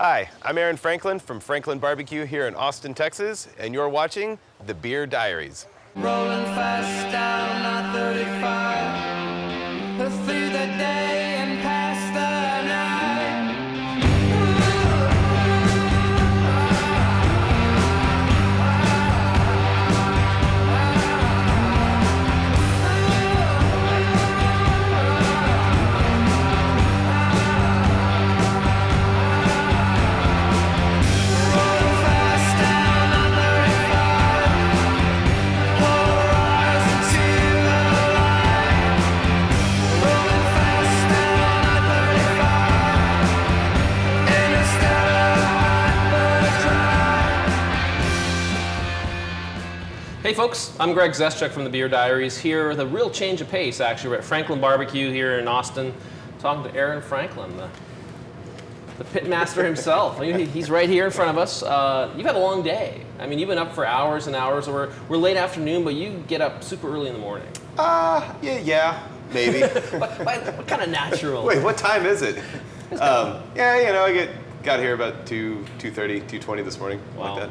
Hi, I'm Aaron Franklin from Franklin Barbecue here in Austin, Texas, and you're watching the Beer Diaries. Rolling fast down I-35 through the day and past the Hey folks, I'm Greg Zeschuk from the Beer Diaries here with a real change of pace actually. We're at Franklin Barbecue here in Austin talking to Aaron Franklin, the pitmaster himself. He's right here in front of us. You've had a long day. I mean, you've been up for hours and hours. We're late afternoon, but you get up super early in the morning. Yeah, maybe. what kind of natural? Wait, what time is it? I got here about 2:30, 2:20 this morning, Wow. like that.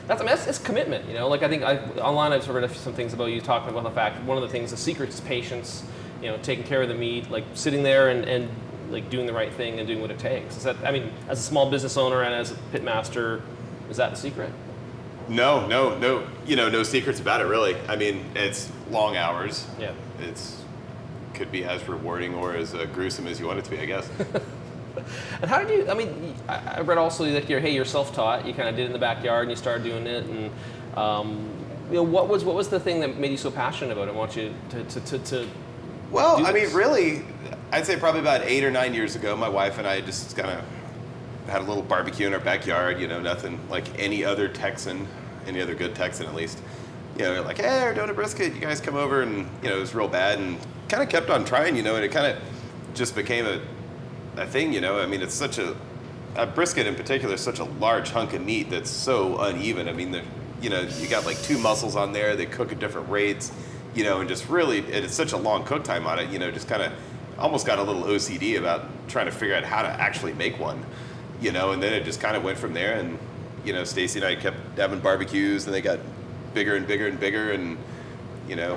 It's commitment, you know. Like I think online I've read some things about you talking about the fact one of the things, the secret is patience. You know, taking care of the meat, like sitting there and like doing the right thing and doing what it takes. Is that, I mean, as a small business owner and as a pitmaster, is that the secret? No, no secrets about it really. I mean, it's long hours. Yeah. Could be as rewarding or as gruesome as you want it to be, I guess. And how did you? I mean, I read also that you're self-taught. You kind of did it in the backyard and you started doing it. And what was the thing that made you so passionate about it? I want you to Well, I mean, really, I'd say probably about 8 or 9 years ago, my wife and I just kind of had a little barbecue in our backyard. You know, nothing like any other Texan, any other good Texan at least. You know, like, hey, we're doing a brisket. You guys come over, and it was real bad, and kind of kept on trying. And it kind of just became a thing, I mean, it's such a brisket in particular is such a large hunk of meat that's so uneven. I mean, you got like 2 muscles on there, they cook at different rates, and just really, it's such a long cook time on it, just kind of almost got a little OCD about trying to figure out how to actually make one, and then it just kind of went from there. And, Stacy and I kept having barbecues, and they got bigger and bigger and bigger, and,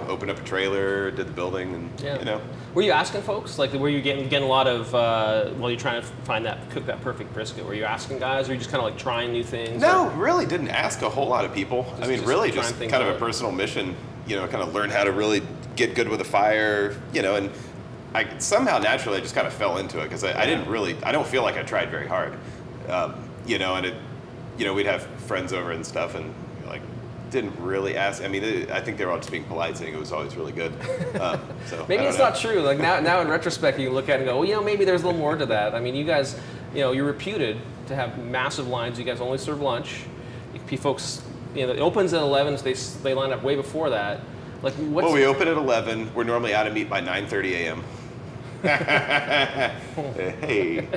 opened up a trailer, did the building, and, Were you asking folks? Like, were you getting a lot of, while you're trying to cook that perfect brisket, were you asking guys, or were you just kind of like trying new things? No, really didn't ask a whole lot of people. Just kind of a out. personal mission, kind of learn how to really get good with a fire, and I somehow naturally I just kind of fell into it because I don't feel like I tried very hard, and we'd have friends over and stuff, and didn't really ask. I mean, I think they were all just being polite, saying it was always really good. So maybe it's not true. Like now in retrospect, you look at it and go, well, maybe there's a little more to that. I mean, you guys, you're reputed to have massive lines. You guys only serve lunch. Folks, it opens at 11, so they line up way before that. Like, well, we open at 11. We're normally out of meat by 9:30 a.m. Hey,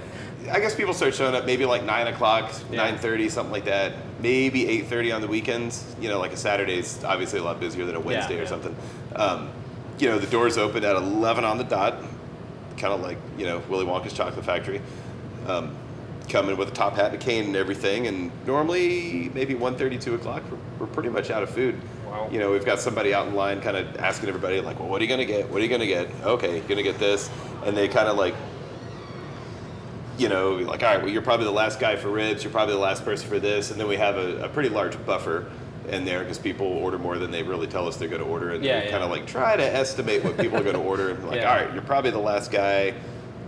I guess people start showing up maybe like 9 o'clock, 9:30, something like that. Maybe 8:30 on the weekends. Like a Saturday's obviously a lot busier than a Wednesday or something. The doors open at 11 on the dot, kind of like Willy Wonka's Chocolate Factory. Come in with a top hat and a cane and everything, and normally maybe 1:30, 2 o'clock, we're pretty much out of food. Wow. We've got somebody out in line kind of asking everybody, like, well, what are you going to get? What are you going to get? Okay, you're going to get this. And they kind of like, like, all right, well, you're probably the last guy for ribs. You're probably the last person for this. And then we have a pretty large buffer in there because people order more than they really tell us they're going to order. And we kind of like try to estimate what people are going to order. And like, all right, you're probably the last guy.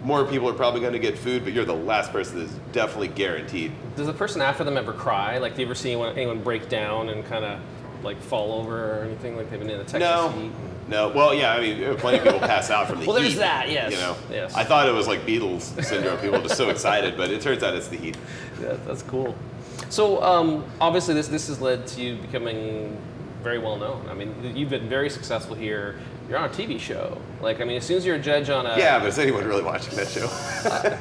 More people are probably going to get food, but you're the last person that's definitely guaranteed. Does the person after them ever cry? Like, do you ever see anyone break down and kind of like fall over or anything, like they've been in the Texas heat? No. Well, yeah, I mean, plenty of people pass out from the heat. Well, there's that, yes. Yes. I thought it was like Beatles syndrome. People are just so excited, but it turns out it's the heat. Yeah, that's cool. So, obviously, this has led to you becoming very well known. I mean, you've been very successful here. You're on a TV show. Like, I mean, as soon as you're a judge on a... Yeah, but is anyone really watching that show?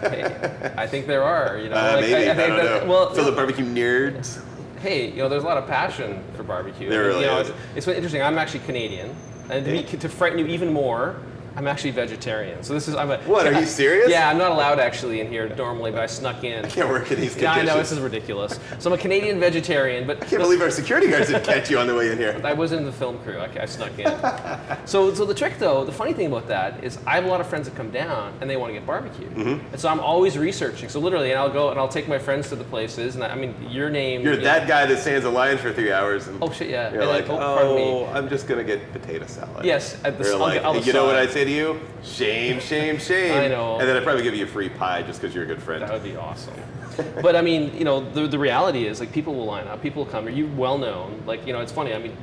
Hey, I think there are, Maybe, I don't know. Well, Philip Barbecue nerds. Hey, there's a lot of passion for barbecue. There really is. It's been interesting. I'm actually Canadian, and to frighten you even more, I'm actually vegetarian. So this is What, are you serious? Yeah, I'm not allowed actually in here normally, but I snuck in. I can't work in these conditions. Yeah, I know, this is ridiculous. So I'm a Canadian vegetarian, but I can't believe our security guards didn't catch you on the way in here. I was in the film crew. I snuck in. So the trick, though, the funny thing about that is I have a lot of friends that come down and they want to get barbecue, and so I'm always researching. So literally, and I'll go and I'll take my friends to the places, and I mean, your name. You're that guy that stands in line for 3 hours. And oh shit, yeah. You're And like, pardon me. I'm just gonna get potato salad. Yes, at the You're like, on the you know what I side. say to you? Shame, shame, shame. I know. And then I'd probably give you a free pie just because you're a good friend. That would be awesome. But I mean, the reality is, like, people will line up, people will come. Are you well known? Like, it's funny. I mean,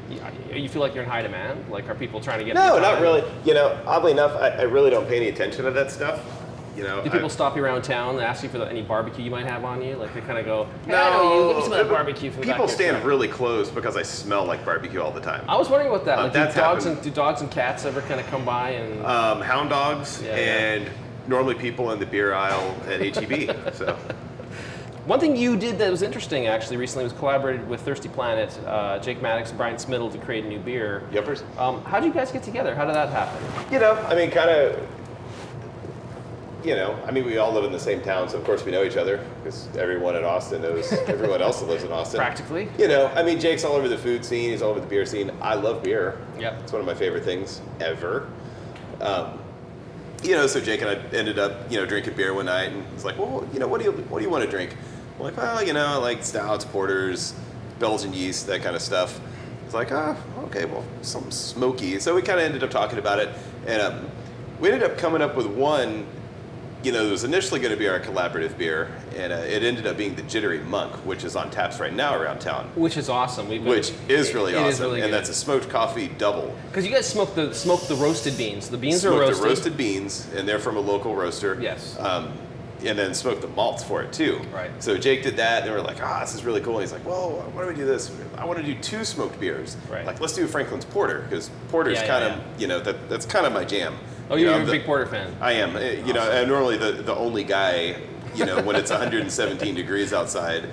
you feel like you're in high demand? Like, are people trying to get? No, you not time? really. Oddly enough, I really don't pay any attention to that stuff. Do people stop you around town and ask you for any barbecue you might have on you? Like, they kind of go, hey, No, I know you. Give me some of that barbecue from the back people of your stand truck." really close because I smell like barbecue all the time. I was wondering about that. Like, that's do dogs and cats ever kind of come by and? Hound dogs Yeah, and normally people in the beer aisle at HEB. So. One thing you did that was interesting, actually, recently was collaborated with Thirsty Planet, Jake Maddox and Brian Smiddle to create a new beer. Yuppers. How did you guys get together? How did that happen? We all live in the same town, so of course we know each other because everyone in Austin knows everyone else that lives in Austin. Practically. Jake's all over the food scene, he's all over the beer scene. I love beer. Yep. It's one of my favorite things ever. So Jake and I ended up, drinking beer one night, and he's like, well, what do you want to drink? I'm like, well, I like stouts, porters, Belgian yeast, that kind of stuff. It's like, okay, well, something smoky. So we kind of ended up talking about it, and we ended up coming up with one. It was initially going to be our collaborative beer, and it ended up being the Jittery Monk, which is on taps right now around town. Which is awesome. Which is really awesome, It is really and good. that's a smoked coffee double. Because you guys smoke the roasted beans. The beans are Smoked roasted. the roasted beans, and they're from a local roaster. Yes. And then smoked the malts for it too. Right. So Jake did that, and we're like, this is really cool. And he's like, well, why don't we do this? I want to do 2 smoked beers. Right. Like, let's do Franklin's Porter, because Porter's that's kind of my jam. Oh, you're a big Porter fan. I am. I'm normally the only guy, when it's 117 degrees outside,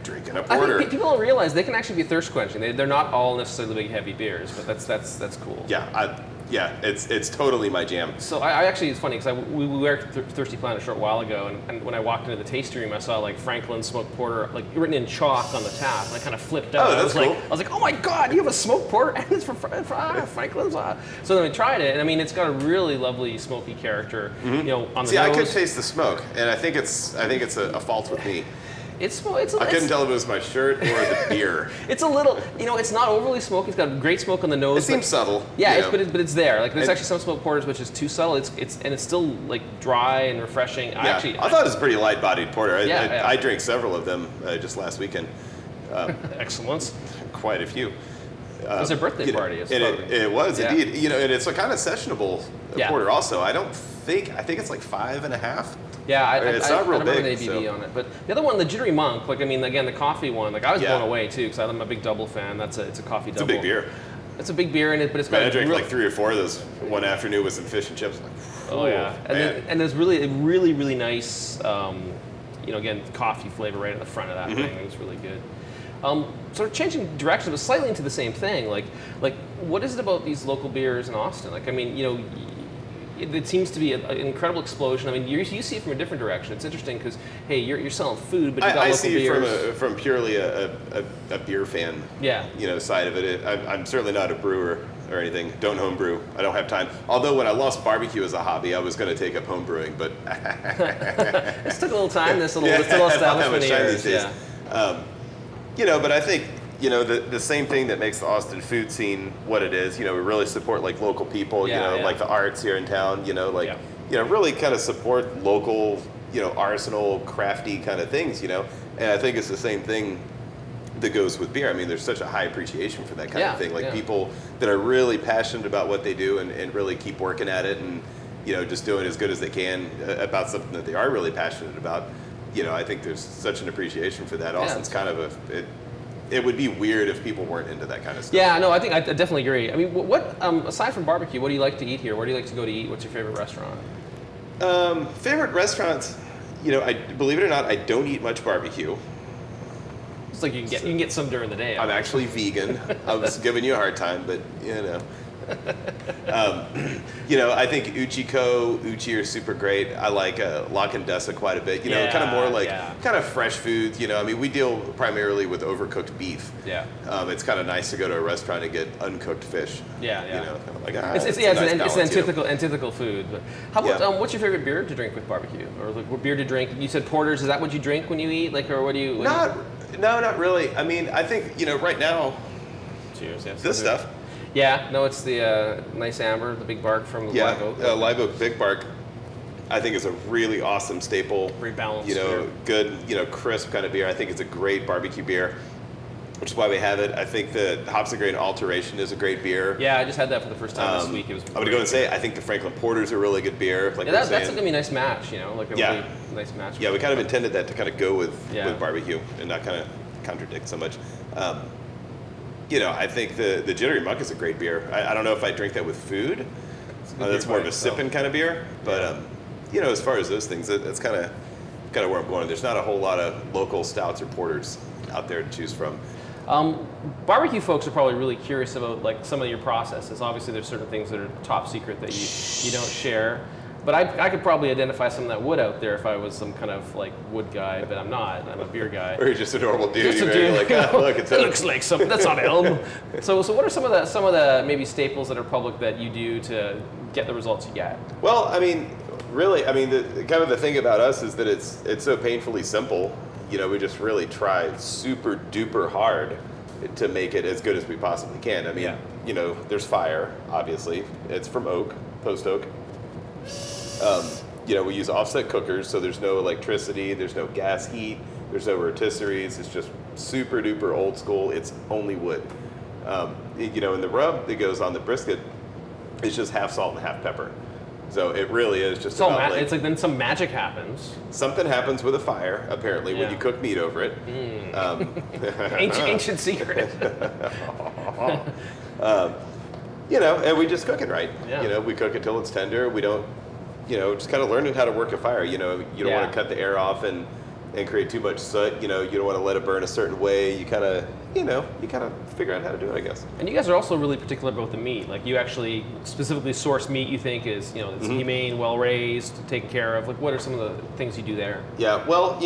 drinking a porter. I think people don't realize they can actually be thirst quenching. They're not all necessarily big heavy beers, but that's cool. Yeah, it's totally my jam. So I actually, it's funny because we were at Thirsty Planet a short while ago, and when I walked into the tasting room, I saw like Franklin smoked porter, like written in chalk on the tap, and I kind of flipped out. Oh, that's cool. I was like, oh my god, you have a smoked porter, and it's from Franklin's. So then we tried it, and I mean, it's got a really lovely smoky character, on the nose. I could taste the smoke, and I think it's a fault with me. I couldn't tell if it was my shirt or the beer. It's a little, it's not overly smoky. It's got great smoke on the nose. It seems subtle. Yeah, but it's there. Like, there's actually some smoked porters which is too subtle. It's still like dry and refreshing. I thought it was a pretty light-bodied porter. I drank several of them just last weekend. Excellence. Quite a few. It was a birthday party. It was indeed. And it's a kind of sessionable porter. Also, I think it's like 5.5. Yeah, it's not real I remember big, the ABV on it. But the other one, the Jittery Monk, like, I mean, again, the coffee one, like, I was blown away too, because I'm a big double fan. It's a coffee double. It's a big beer. It's a big beer in it, but it's got. I drank like 3 or 4 of those one afternoon with some fish and chips. Like, oh yeah, and there's really nice, again, coffee flavor right at the front of that thing. It was really good. Sort of changing direction, but slightly into the same thing. Like, what is it about these local beers in Austin? Like, I mean, it seems to be an incredible explosion. I mean, you see it from a different direction. It's interesting because, hey, you're selling food, but you've got I local see beers. it from purely a beer fan, side of it. I'm certainly not a brewer or anything. Don't home brew. I don't have time. Although when I lost barbecue as a hobby, I was going to take up home brewing, but It took a little time. This little establishment years. But I think the same thing that makes the Austin food scene what it is. We really support like local people. Like the arts here in town. Really kind of support local. Arsenal, crafty kind of things. And I think it's the same thing that goes with beer. I mean, there's such a high appreciation for that kind of thing. Like people that are really passionate about what they do and really keep working at it and just doing as good as they can about something that they are really passionate about. I think there's such an appreciation for that. Austin's kind of it would be weird if people weren't into that kind of stuff. Yeah, no, I think I definitely agree. I mean, what aside from barbecue, what do you like to eat here? Where do you like to go to eat? What's your favorite restaurant? Favorite restaurants, I believe it or not, I don't eat much barbecue. It's like you can get some during the day. I'm actually vegan. I was giving you a hard time, but I think Uchi are super great. I like La Condesa quite a bit. Kind of more like kind of fresh foods. We deal primarily with overcooked beef. Yeah. It's kind of nice to go to a restaurant and get uncooked fish. Yeah. Kind of like, it's an antithetical food. But how about what's your favorite beer to drink with barbecue, or like what beer to drink? You said porters. Is that what you drink when you eat? Like, or what do you? No, not really. I mean, I think right now. Cheers. Yes. This stuff. Yeah. No, it's the nice amber, the Big Bark from Live Oak. Live Oak Big Bark. I think is a really awesome staple. Very balanced beer. Good, crisp kind of beer. I think it's a great barbecue beer, which is why we have it. I think the Hops and Grain Alteration is a great beer. Yeah, I just had that for the first time this week. It was. I'm gonna go and say I think the Franklin Porter's a really good beer. Like that's gonna be a nice match. Like a really nice match. Yeah, we kind of intended that to kind of go with barbecue and not kind of contradict so much. I think the Jittery Monk is a great beer. I don't know if I drink that with food. That's more of a sipping kind of beer. But as far as those things, that's kind of where I'm going. There's not a whole lot of local stouts or porters out there to choose from. Barbecue folks are probably really curious about like some of your processes. Obviously, there's certain things that are top secret that you don't share. But I could probably identify some of that wood out there if I was some kind of like wood guy, but I'm not. I'm a beer guy. Or you're just a normal dude. Just a dude. Like, look, it looks like something. That's not elm. So what are some of the maybe staples that are public that you do to get the results you get? Well, I mean, really, the thing about us is that it's so painfully simple. We just really try super duper hard to make it as good as we possibly can. There's fire, obviously. It's from oak, post oak. We use offset cookers, so there's no electricity, there's no gas heat, there's no rotisseries. It's just super duper old school. It's only wood. And the rub that goes on the brisket is just half salt and half pepper. So it really is just it's like then some magic happens. Something happens with a fire, apparently, when you cook meat over it. Ancient secret. And we just cook it right. Yeah. We cook it till it's tender. We don't, just kind of learning how to work a fire. You don't want to cut the air off and create too much soot. You don't want to let it burn a certain way. You kind of figure out how to do it, I guess. And you guys are also really particular about the meat. Like you actually specifically source meat you think is, it's humane, well raised, taken care of. Like what are some of the things you do there? Yeah, well,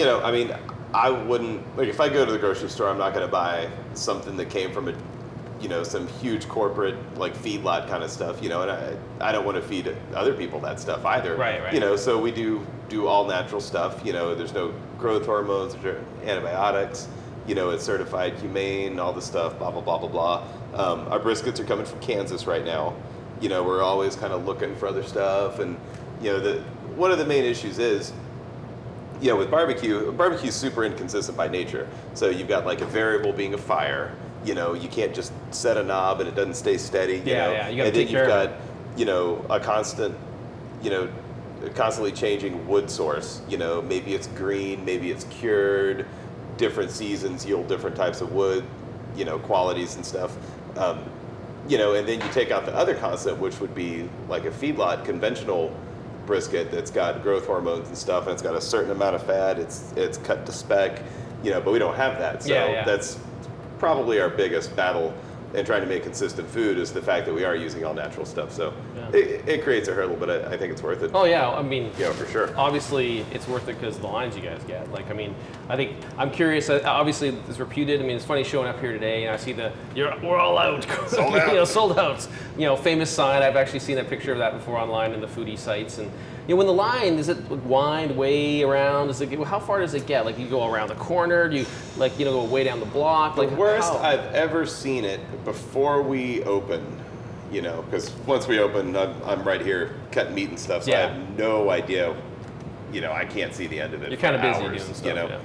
I wouldn't, like if I go to the grocery store, I'm not going to buy something that came from some huge corporate like feedlot kind of stuff, and I don't want to feed other people that stuff either. Right. So we do all natural stuff. There's no growth hormones, there's no antibiotics. It's certified humane, all the stuff, blah, blah, blah, blah, blah. Our briskets are coming from Kansas right now. We're always kind of looking for other stuff. And, one of the main issues is, with barbecue is super inconsistent by nature. So you've got like a variable being a fire. You can't just set a knob and it doesn't stay steady. You got to take care of it. You've got, a constant, constantly changing wood source. Maybe it's green, maybe it's cured. Different seasons yield different types of wood, qualities and stuff. And then you take out the other constant, which would be like a feedlot conventional brisket that's got growth hormones and stuff, and it's got a certain amount of fat. It's cut to spec, but we don't have that. So that's probably our biggest battle in trying to make consistent food is the fact that we are using all natural stuff. So it creates a hurdle, but I think it's worth it. Oh yeah, for sure. Obviously, it's worth it because the lines you guys get. I think I'm curious. Obviously, it's reputed. It's funny showing up here today, and I see we're all out, sold out. Sold out. Famous sign. I've actually seen a picture of that before online in the foodie sites, and when the line is it wind way around? How far does it get? Like you go around the corner? Do you go way down the block? The worst I've ever seen it before we open. Because once we open, I'm right here cutting meat and stuff, so I have no idea. I can't see the end of it. You're kind of busy hours, doing stuff.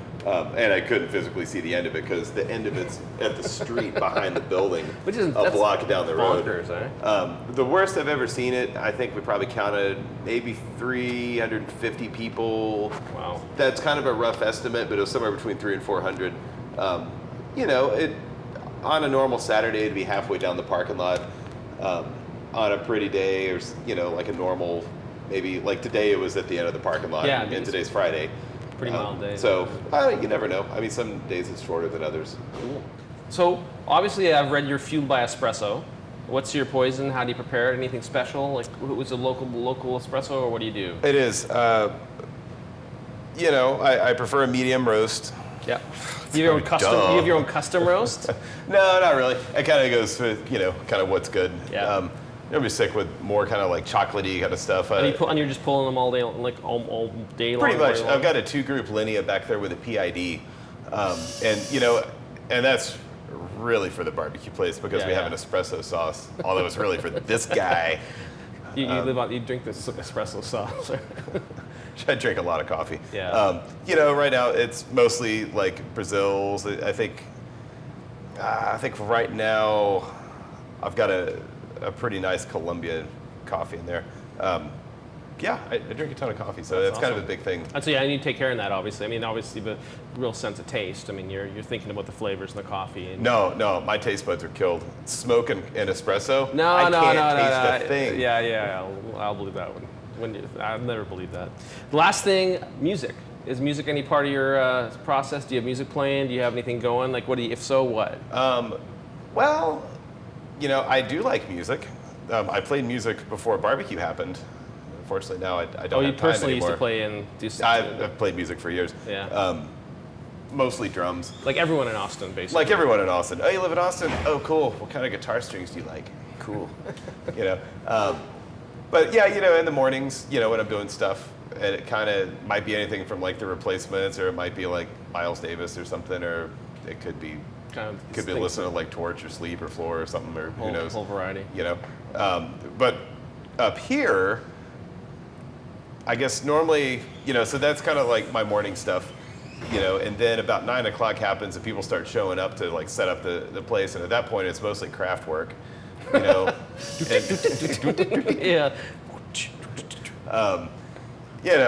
And I couldn't physically see the end of it because the end of it's at the street behind the building, which is a block down the road. Bonkers, eh? The worst I've ever seen it, I think we probably counted maybe 350 people. Wow. That's kind of a rough estimate, but it was somewhere between 300 and 400. On a normal Saturday, it'd be halfway down the parking lot. On a pretty day, or like a normal, maybe like today, it was at the end of the parking lot. Yeah, and today's Friday. Pretty mild day. So you never know. Some days it's shorter than others. Cool. So obviously, I've read you're fueled by espresso. What's your poison? How do you prepare it? Anything special? Like, was it local espresso, or what do you do? It is. I prefer a medium roast. Yeah. You have your own custom. Duh. You have your own custom roast. No, not really. It kind of goes with kind of what's good. Yeah. You'll be sick with more kind of like chocolatey kind of stuff. And you're just pulling them all day, like all day long. Pretty much. all day long? I've got a 2-group linea back there with a PID, and that's really for the barbecue place because we have an espresso sauce. Although it's really for this guy. You drink this espresso sauce. I drink a lot of coffee. Yeah. Right now it's mostly like Brazil's. I think right now I've got a pretty nice Colombian coffee in there. I drink a ton of coffee, so that's kind of a big thing. And so I need to take care of that, obviously. I mean, obviously the real sense of taste. I mean, you're thinking about the flavors in the coffee. And No, my taste buds are killed. Smoke and espresso. No, I no, can't taste a thing. Yeah, I'll believe that one. I've never believed that. The last thing, music. Is music any part of your process? Do you have music playing? Do you have anything going? Like, if so, what? Well, I do like music. I played music before barbecue happened. Unfortunately, now I don't have time anymore. You personally used to play and do stuff? I've played music for years. Yeah. Mostly drums. Like everyone in Austin, basically. Like everyone in Austin. Oh, you live in Austin? Oh, cool. What kind of guitar strings do you like? Cool. But yeah, in the mornings, when I'm doing stuff, and it kind of might be anything from like the Replacements, or it might be like Miles Davis or something, or it could be listening to like Torch or Sleep or Floor or something, or who knows. Whole variety. But up here, I guess normally, so that's kind of like my morning stuff, and then about 9 o'clock happens and people start showing up to like set up the place, and at that point it's mostly craft work, Yeah.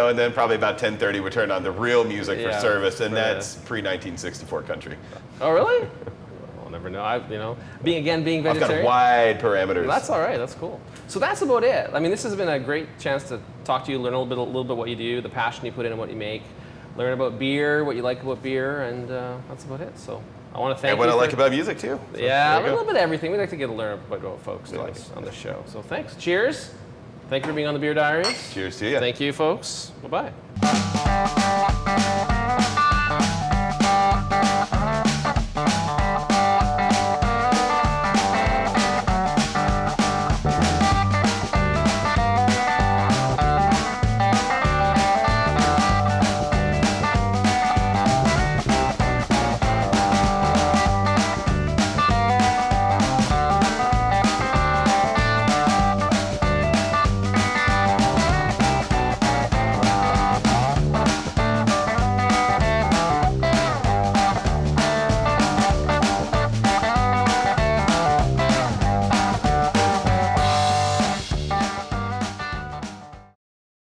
and then probably about 10:30 we turn on the real music for Yeah, service, and for that's pre-1964 country. Oh, really? I'll never know. Being vegetarian. I've got wide parameters. That's all right. That's cool. So that's about it. I mean, this has been a great chance to talk to you, learn a little bit what you do, the passion you put in what you make, learn about beer, what you like about beer, and that's about it. So I want to thank you. And what I like about music too. So yeah, a little bit of everything. We like to get to learn about folks on the show. So thanks. Cheers. Thank you for being on the Beer Diaries. Cheers to you. Thank you, folks. Bye-bye.